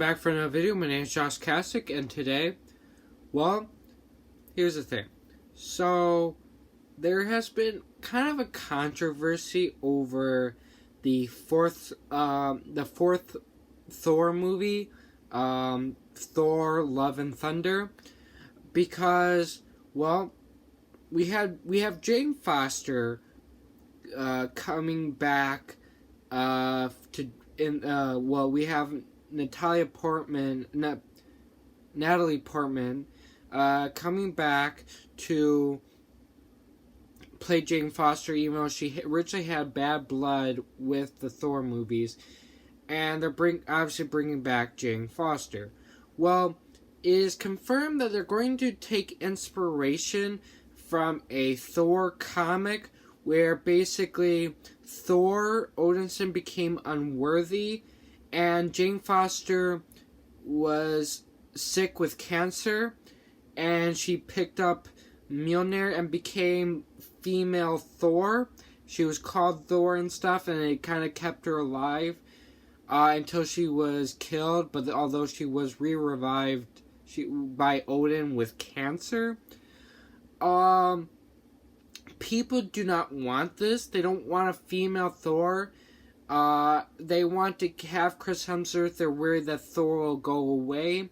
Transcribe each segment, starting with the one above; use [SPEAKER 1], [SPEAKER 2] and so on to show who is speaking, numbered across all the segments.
[SPEAKER 1] back for another video. My name is Josh Kasich, and today, well, here's the thing. So, there has been kind of a controversy over the fourth Thor movie, Thor Love and Thunder, because, well, we have Jane Foster coming back we have Natalie Portman coming back to play Jane Foster, even though she originally had bad blood with the Thor movies, and they're obviously bringing back Jane Foster. Well, it is confirmed that they're going to take inspiration from a Thor comic where basically Thor Odinson became unworthy, and Jane Foster was sick with cancer, and she picked up Mjolnir and became Female Thor. She was called Thor and stuff, and it kind of kept her alive until she was killed. But although she was revived by Odin with cancer, people do not want this. They don't want a female Thor. They want to have Chris Hemsworth. They're worried that Thor will go away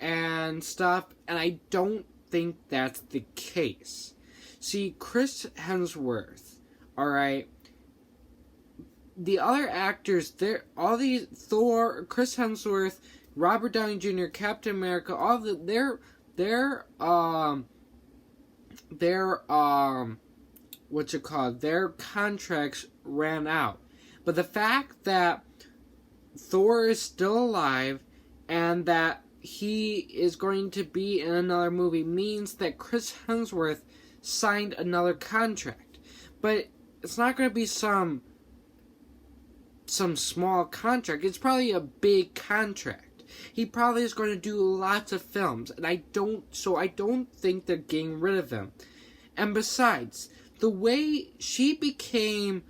[SPEAKER 1] and stuff. And I don't think that's the case. See, Chris Hemsworth, alright, the other actors, all these Thor, Chris Hemsworth, Robert Downey Jr., Captain America, all their contracts ran out. But the fact that Thor is still alive and that he is going to be in another movie means that Chris Hemsworth signed another contract. But it's not going to be some small contract. It's probably a big contract. He probably is going to do lots of films, and I don't think they're getting rid of him. And besides, the way Jane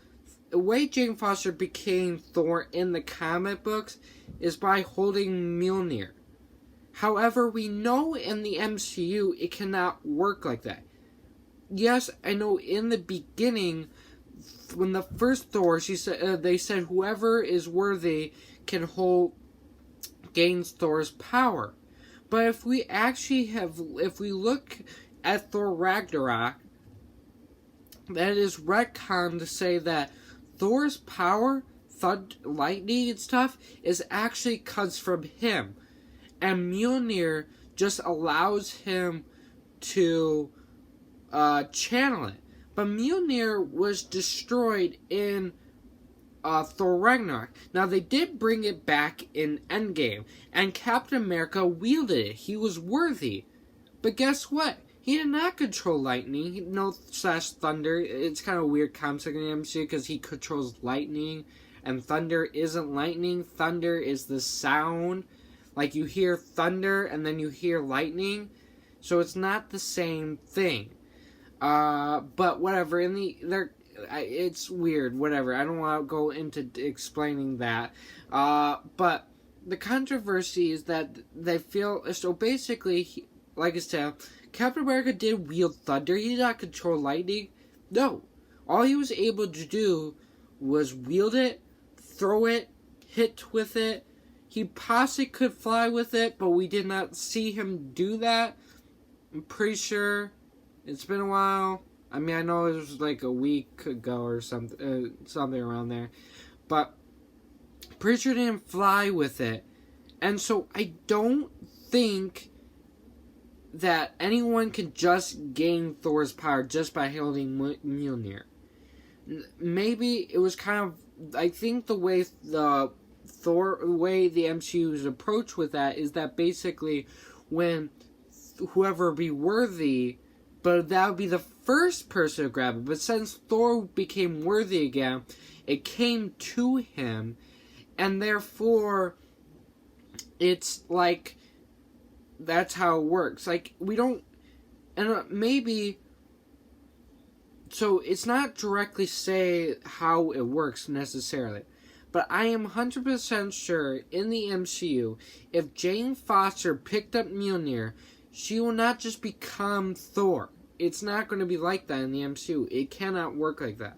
[SPEAKER 1] Foster became Thor in the comic books is by holding Mjolnir. However, we know in the MCU it cannot work like that. Yes, I know in the beginning, when the first Thor, they said whoever is worthy can gains Thor's power. But if we look at Thor Ragnarok, that is retconned to say that Thor's power, lightning and stuff, actually comes from him. And Mjolnir just allows him to channel it. But Mjolnir was destroyed in Thor Ragnarok. Now, they did bring it back in Endgame, and Captain America wielded it. He was worthy. But guess what? He did not control lightning, /thunder. It's kind of a weird concept in the MCU because he controls lightning, and thunder isn't lightning. Thunder is the sound. Like, you hear thunder, and then you hear lightning. So it's not the same thing. But whatever, it's weird, whatever. I don't want to go into explaining that. But the controversy is that they feel, so basically, like I said, Captain America did wield thunder. He did not control lightning. No. All he was able to do was wield it, throw it, hit with it. He possibly could fly with it, but we did not see him do that. I'm pretty sure it's been a while. I mean, I know it was like a week ago or something around there. But pretty sure he didn't fly with it. And so I don't think that anyone can just gain Thor's power just by holding Mjolnir. Maybe it was kind of, I think the way the MCU's approach with that is that basically when whoever be worthy, but that would be the first person to grab it. But since Thor became worthy again, it came to him, and therefore it's like that's how it works. Like, we don't, and maybe, so it's not directly say how it works necessarily, But I am 100% sure in the MCU, if Jane Foster picked up Mjolnir, she will not just become Thor. It's not going to be like that in the MCU. It cannot work like that.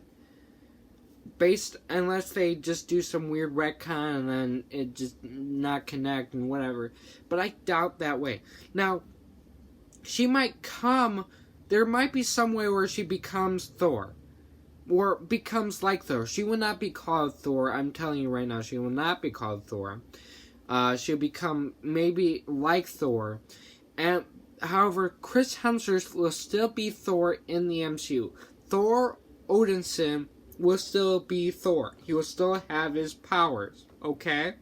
[SPEAKER 1] Unless they just do some weird retcon and then it just not connect and whatever. But I doubt that way. Now, there might be some way where she becomes Thor. Or becomes like Thor. She will not be called Thor. I'm telling you right now, she will not be called Thor. She'll become maybe like Thor. And however, Chris Hemsworth will still be Thor in the MCU. Thor Odinson will still be Thor. He will still have his powers. Okay?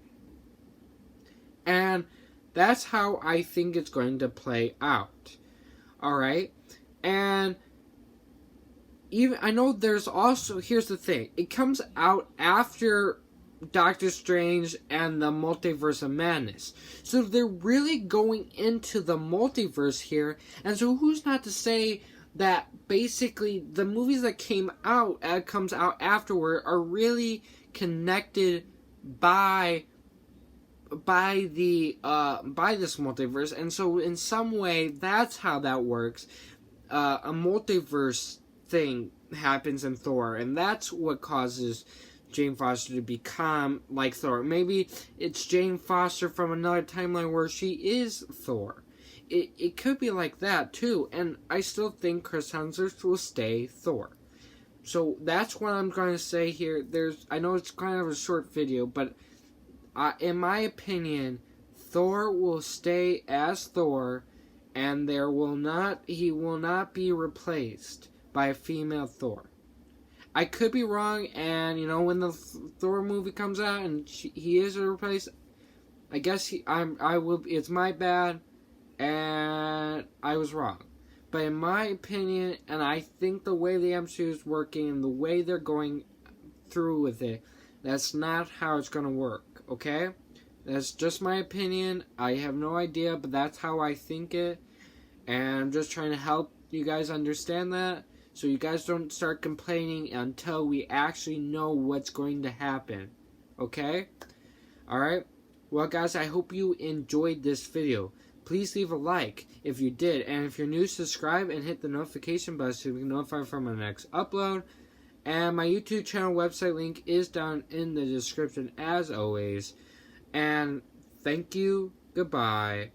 [SPEAKER 1] And that's how I think it's going to play out. Alright? And I know there's also, here's the thing, it comes out after Doctor Strange and the Multiverse of Madness. So they're really going into the multiverse here, and so who's not to say that basically the movies that comes out afterward are really connected by this multiverse, and so in some way that's how that works. A multiverse thing happens in Thor, and that's what causes Jane Foster to become like Thor. Maybe it's Jane Foster from another timeline where she is Thor. It could be like that too, and I still think Chris Hemsworth will stay Thor. So that's what I'm going to say here. I know it's kind of a short video, but in my opinion, Thor will stay as Thor, and he will not be replaced by a female Thor. I could be wrong, and when the Thor movie comes out and he is replaced, I guess it's my bad, and I was wrong. But in my opinion, and I think the way the MCU is working and the way they're going through with it, that's not how it's going to work, okay? That's just my opinion. I have no idea, but that's how I think it, and I'm just trying to help you guys understand that, so you guys don't start complaining until we actually know what's going to happen. Okay? Alright? Well, guys, I hope you enjoyed this video. Please leave a like if you did. And if you're new, subscribe and hit the notification button so you can be notified from my next upload. And my YouTube channel website link is down in the description as always. And thank you. Goodbye.